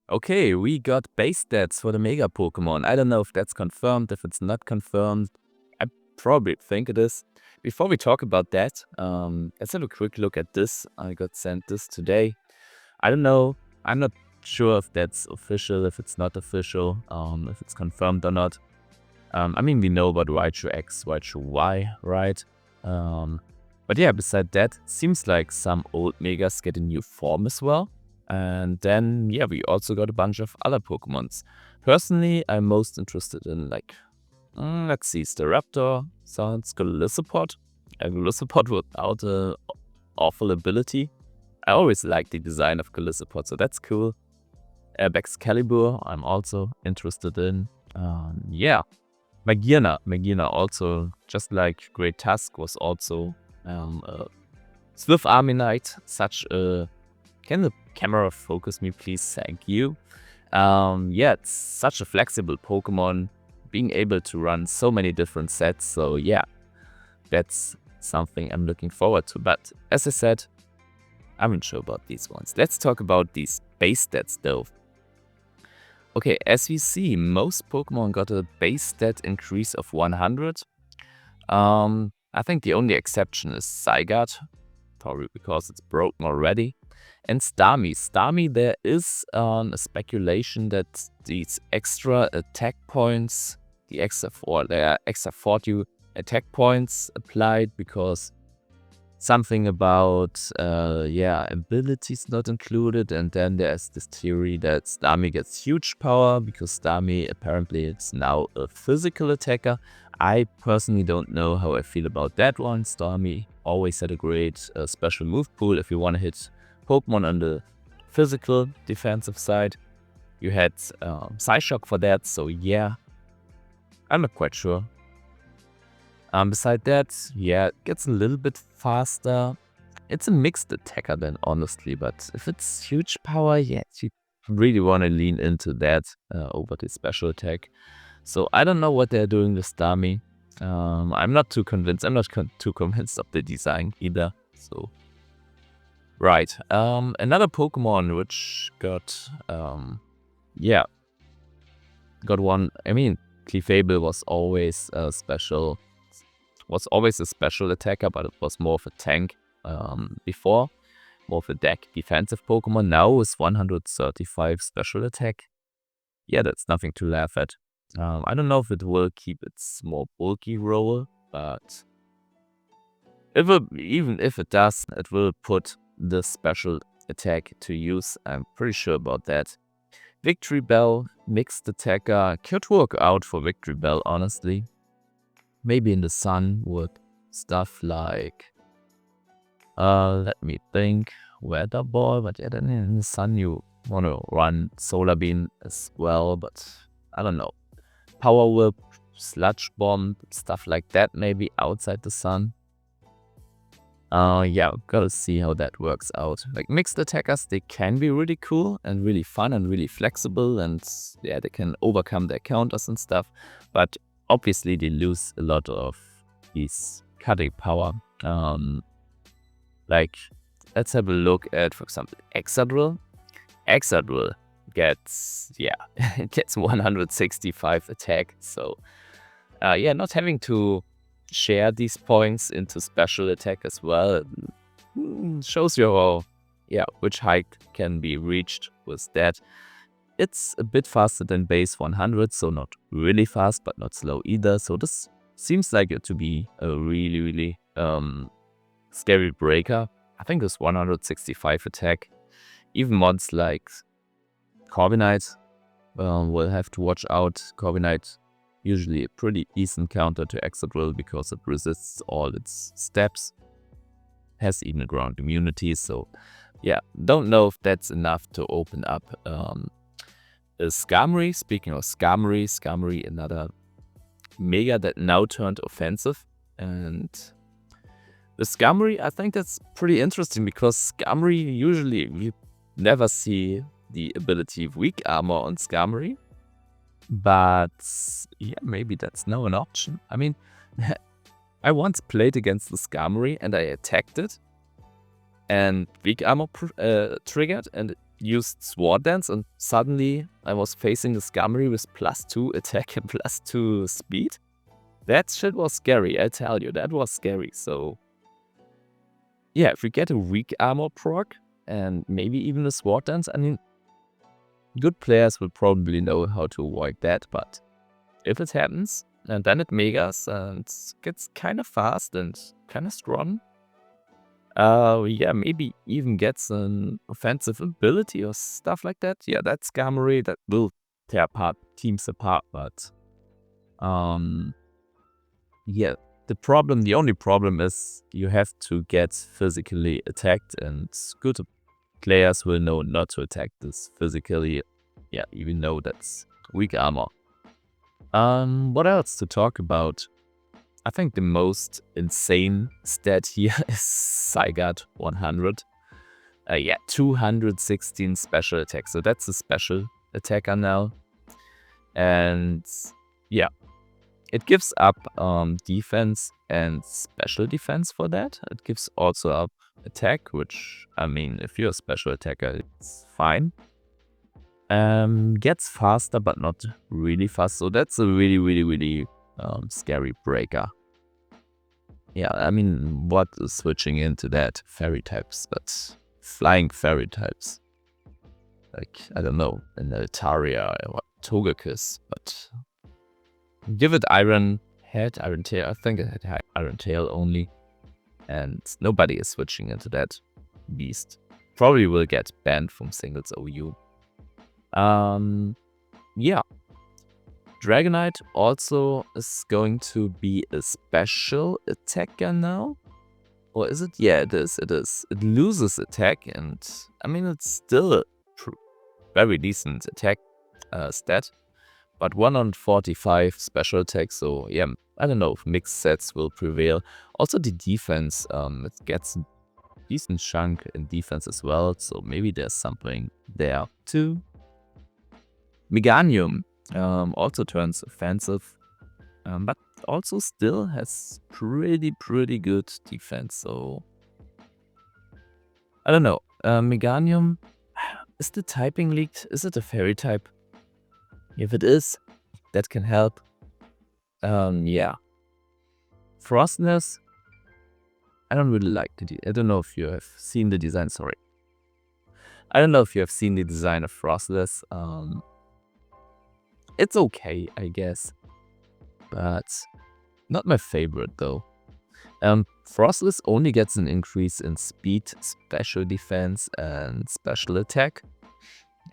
Okay, we got base stats for the Mega Pokemon. I don't know if that's confirmed, if it's not confirmed. I probably think it is. Before we talk about that, let's have a quick look at this. I got sent this today. I don't know. I'm not sure if that's official, if it's not official, if it's confirmed or not. I mean, we know about Raichu X, Raichu Y, right? But yeah, beside that, seems like some old Megas get a new form as well. And then, yeah, we also got a bunch of other Pokemons. Personally, I'm most interested in, like, let's see, Staraptor, sounds Golisopod. A Golisopod without an awful ability. I always liked the design of Golisopod, so that's cool. Excalibur, I'm also interested in. Yeah. Magierna also, just like Great Tusk, was also Swift Arminite, such a... Can the camera focus me, please? Thank you. Yeah, it's such a flexible Pokemon, being able to run so many different sets. So yeah, that's something I'm looking forward to. But as I said, I'm not sure about these ones. Let's talk about these base stats though. Okay, as we see, most Pokemon got a base stat increase of 100. I think the only exception is Zygarde, probably because it's broken already. And Starmie. Starmie, there is a speculation that these extra attack points, there are extra 40 attack points applied because something about, abilities not included. And then there's this theory that Starmie gets huge power because Starmie apparently is now a physical attacker. I personally don't know how I feel about that one. Starmie always had a great special move pool if you want to hit Pokemon on the physical defensive side. You had Psyshock for that, so yeah, I'm not quite sure. Beside that, yeah, it gets a little bit faster. It's a mixed attacker then, honestly, but if it's huge power, yeah, you really want to lean into that over the special attack. So I don't know what they're doing with Starmie. I'm not too convinced. I'm not too convinced of the design either. So, right. Another Pokemon which got, got one. I mean, Clefable was always a special attacker, but it was more of a tank before, more of a deck defensive Pokemon. Now with 135 special attack, yeah, that's nothing to laugh at. I don't know if it will keep its more bulky role, but even if it does, it will put the special attack to use. I'm pretty sure about that. Victory Bell, mixed attacker, could work out for Victory Bell, honestly. Maybe in the sun with stuff like, let me think, Weather Ball, but yeah, then in the sun you want to run Solar Beam as well, but I don't know. Power Whip, Sludge Bomb, stuff like that, maybe outside the sun. Yeah, gotta see how that works out. Like, mixed attackers, they can be really cool and really fun and really flexible, and yeah, they can overcome their counters and stuff, but obviously they lose a lot of his cutting power. Like, let's have a look at, for example, Exadrill. Exadrill gets, it gets 165 attack. So, not having to share these points into special attack as well shows you how, which height can be reached with that. It's a bit faster than base 100, so not really fast, but not slow either. So this seems like it to be a really, really scary breaker. I think this 165 attack, even mods like Corviknight will have to watch out. Corviknight, usually a pretty decent counter to Exadrill because it resists all its steps, has even a ground immunity. So yeah, don't know if that's enough to open up Skarmory. Speaking of Skarmory, another Mega that now turned offensive. And the Skarmory, I think that's pretty interesting because Skarmory, usually we never see the ability of weak armor on Skarmory. But yeah, maybe that's now an option. I mean, I once played against the Skarmory and I attacked it, and weak armor triggered, and used Sword Dance, and suddenly I was facing the Skarmory with +2 attack and +2 speed. That shit was scary, I tell you, that was scary. So yeah, if we get a weak armor proc and maybe even a Sword Dance, I mean, good players will probably know how to avoid that, but if it happens, and then it megas and gets kind of fast and kind of strong, yeah, maybe even gets an offensive ability or stuff like that. Yeah, that's Skarmory, that will tear apart teams apart, but yeah, the only problem is you have to get physically attacked, and good players will know not to attack this physically. Yeah, even though that's weak armor. What else to talk about? I think the most insane stat here is Zygarde 100. Yeah, 216 special attack. So that's a special attacker now. And yeah, it gives up defense and special defense for that. It gives also up attack, which, I mean, if you're a special attacker, it's fine. Gets faster, but not really fast. So that's a really scary breaker. Yeah, I mean, what is switching into that? Fairy types, but flying fairy types. Like, I don't know, an Altaria or Togekiss, but give it Iron Head, Iron Tail. I think it had Iron Tail only, and nobody is switching into that beast. Probably will get banned from singles OU. Yeah. Dragonite also is going to be a special attacker now. Or is it? Yeah, it is. It is. It loses attack, and I mean, it's still a very decent attack stat. But 145 special attack, so yeah, I don't know if mixed sets will prevail. Also the defense, it gets a decent chunk in defense as well, so maybe there's something there too. Meganium also turns offensive, but also still has pretty good defense, so I don't know. Meganium, is the typing leaked? Is it a fairy type? If it is, that can help. Yeah. Frostness, I don't really like I don't know if you have seen the design, sorry. I don't know if you have seen the design of Frostless. It's okay, I guess, but not my favorite though. Frostless only gets an increase in speed, special defense, and special attack.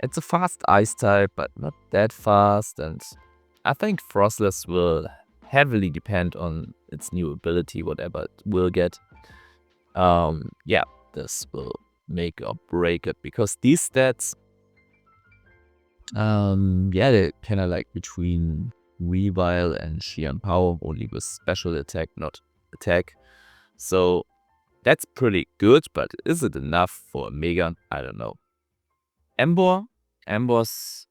It's a fast ice type, but not that fast, and I think Frostless will heavily depend on its new ability, whatever it will get. Yeah, this will make or break it, because these stats, yeah, they're kind of like between Weavile and Sheer Power, only with special attack, not attack. So that's pretty good, but is it enough for a Mega? I don't know. Embor's,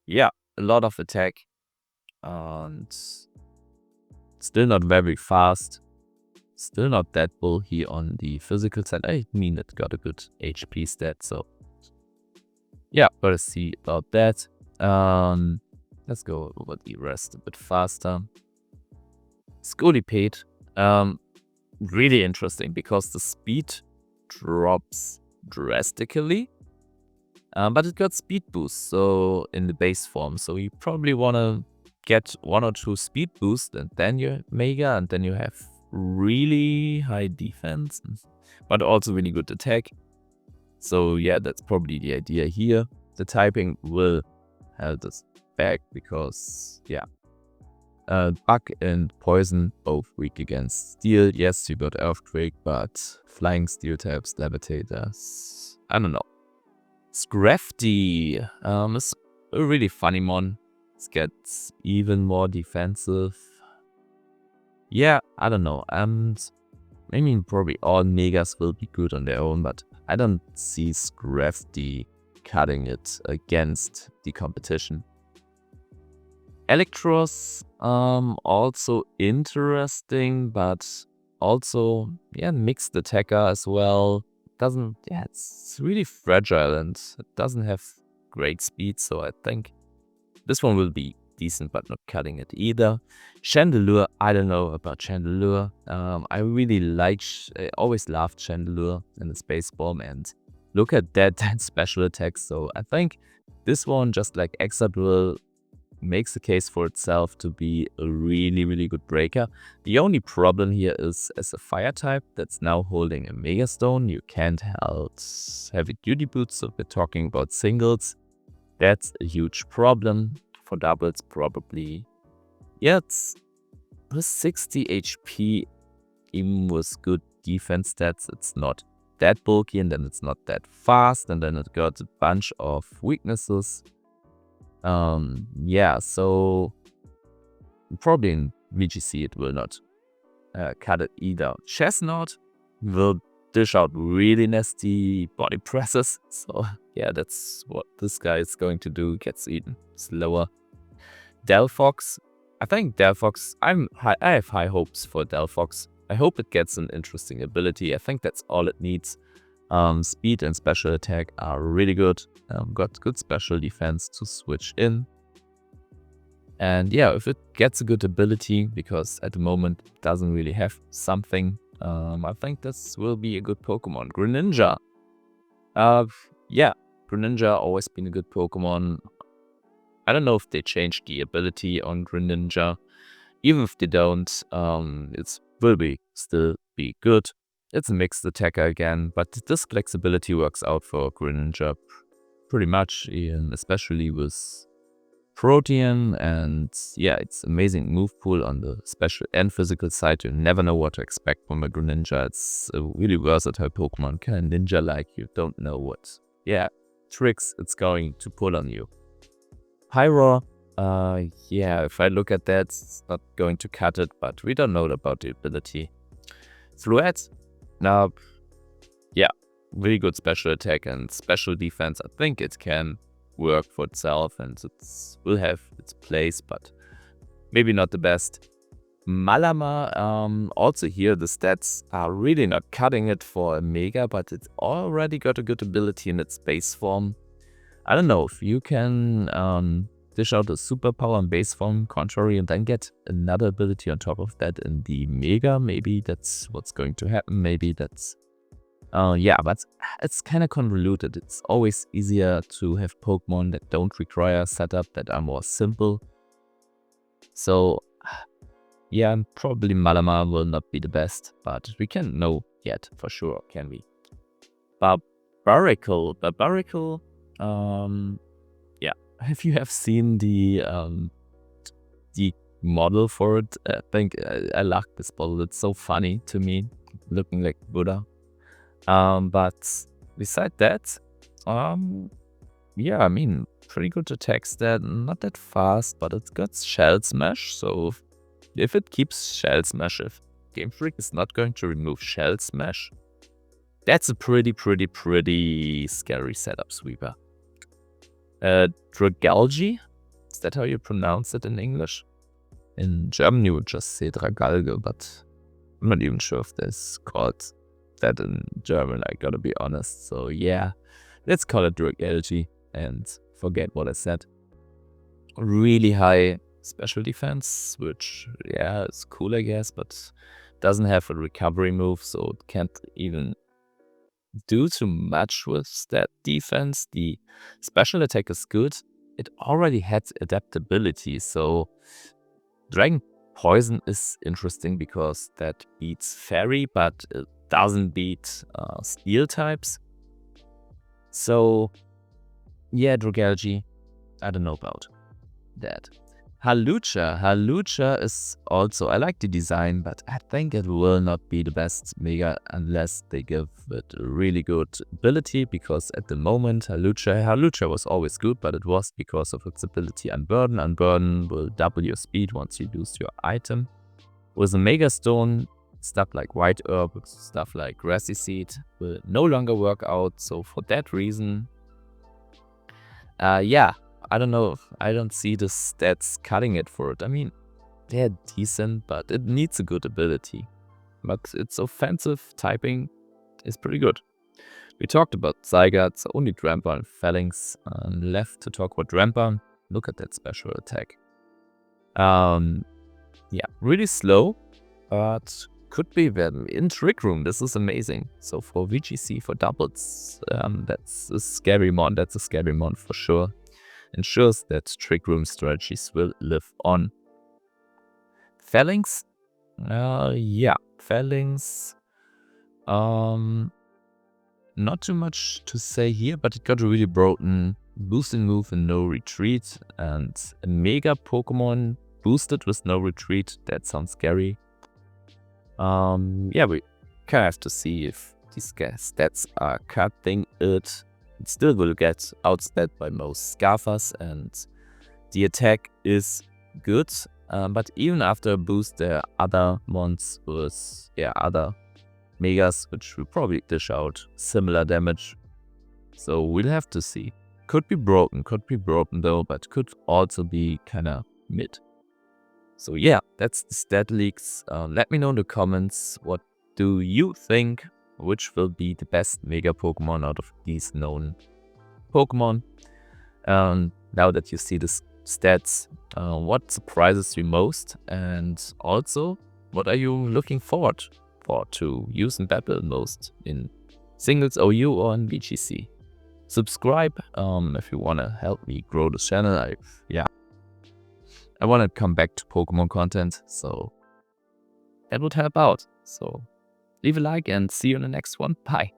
yeah, a lot of attack, and still not very fast. Still not that bulky on the physical side. I mean, it got a good HP stat, so yeah, gotta see about that. Let's go over the rest a bit faster. Scolipede, really interesting because the speed drops drastically, but it got speed boost, so in the base form. So you probably wanna get 1 or 2 speed boost, and then you're Mega, and then you have really high defense, but also really good attack. So yeah, that's probably the idea here. The typing will hold us back because, yeah, Bug and Poison both weak against Steel. Yes, you got Earthquake, but Flying Steel types, Levitators, I don't know. Scrafty is a really funny mon. It gets even more defensive. Yeah, I don't know. I mean, probably all Megas will be good on their own, but I don't see Scrafty cutting it against the competition. Electros, also interesting, but also, yeah, mixed attacker as well. doesn't, yeah, it's really fragile and it doesn't have great speed. So I think this one will be decent, but not cutting it either. Chandelure, I don't know about Chandelure. I really like, I always loved Chandelure in the Space Bomb, and look at that special attack. So I think this one, just like Exadrill, makes the case for itself to be a really, really good breaker. The only problem here is, as a fire type that's now holding a Mega Stone, you can't hold heavy duty boots. So we're talking about singles. That's a huge problem. For doubles, probably. Yeah, it's 60 HP, even with good defense stats. It's not that bulky, and then it's not that fast, and then it got a bunch of weaknesses. Yeah, so probably in VGC it will not cut it either. Chestnut will dish out really nasty body presses. So yeah, that's what this guy is going to do. Gets eaten slower. Delphox. I think Delphox, I have high hopes for Delphox. I hope it gets an interesting ability. I think that's all it needs. Speed and special attack are really good. Got good special defense to switch in. And yeah, if it gets a good ability, because at the moment it doesn't really have something, I think this will be a good Pokemon. Greninja. Yeah, Greninja always been a good Pokemon. I don't know if they changed the ability on Greninja. Even if they don't, it will still be good. It's a mixed attacker again, but this flexibility works out for Greninja pretty much, especially with Protean. And yeah, it's amazing move pool on the special and physical side. You never know what to expect from a Greninja. It's a really versatile Pokemon, kind of ninja-like. You don't know what, tricks it's going to pull on you. Pyro, yeah, if I look at that, it's not going to cut it, but we don't know about the ability. Fluette, now, yeah, really good special attack and special defense. I think it can work for itself and it will have its place, but maybe not the best. Malama, also here the stats are really not cutting it for a Mega, but it's already got a good ability in its base form. I don't know if you can dish out a superpower in base form contrary and then get another ability on top of that in the Mega. Maybe that's what's going to happen. Maybe that's yeah, but it's kind of convoluted. It's always easier to have Pokemon that don't require setup, that are more simple. So yeah, probably Malama will not be the best, but we can't know yet for sure, can we? Barbarical, yeah, if you have seen the model for it, I think I like this model. It's so funny to me, looking like Buddha. But beside that, yeah, I mean, pretty good attack stat, not that fast, but it's got Shell Smash, so if it keeps Shell Smash, if Game Freak is not going to remove Shell Smash, that's a pretty scary setup, Sweeper. Dragalge, is that how you pronounce it in English? In German you would just say Dragalge, but I'm not even sure if that's called that in German, I gotta be honest. So yeah, let's call it Dragalge and forget what I said. Really high special defense, which yeah, is cool I guess, but doesn't have a recovery move, so it can't even do too much with that defense. The special attack is good. It already had adaptability, so Dragon Poison is interesting because that beats Fairy, but it doesn't beat Steel types. So yeah, Dragalge, I don't know about that. Halucha is also, I like the design, but I think it will not be the best Mega unless they give it a really good ability, because at the moment Halucha was always good, but it was because of its ability Unburden. Unburden will double your speed once you lose your item. With a Mega Stone, stuff like White Herb, stuff like Grassy Seed will no longer work out, so for that reason, yeah, I don't know. I don't see the stats cutting it for it. I mean, they're decent, but it needs a good ability. But its offensive typing is pretty good. We talked about Zygarde, only Drampa and Phalanx left to talk about Drampa. Look at that special attack. Yeah, really slow, but could be in Trick Room. This is amazing. So for VGC, for doubles, that's a scary mon. That's a scary mon for sure. Ensures that Trick Room strategies will live on. Phalanx? Yeah, Phalanx. Not too much to say here, but it got a really broken boosting move and no retreat, and a Mega Pokemon boosted with no retreat. That sounds scary. Yeah, we kind of have to see if these stats are cutting it. It still will get outstat by most Scarfers, and the attack is good. But even after a boost, there are other mons with other Megas, which will probably dish out similar damage. So we'll have to see. Could be broken though, but could also be kind of mid. So yeah, that's the stat leaks. Let me know in the comments, what do you think? Which will be the best Mega Pokemon out of these known Pokemon? Now that you see the stats, what surprises you most? And also, what are you looking forward to use in battle most in singles OU or in VGC? Subscribe if you want to help me grow the channel. I want to come back to Pokemon content, so that would help out. So leave a like and see you in the next one. Bye.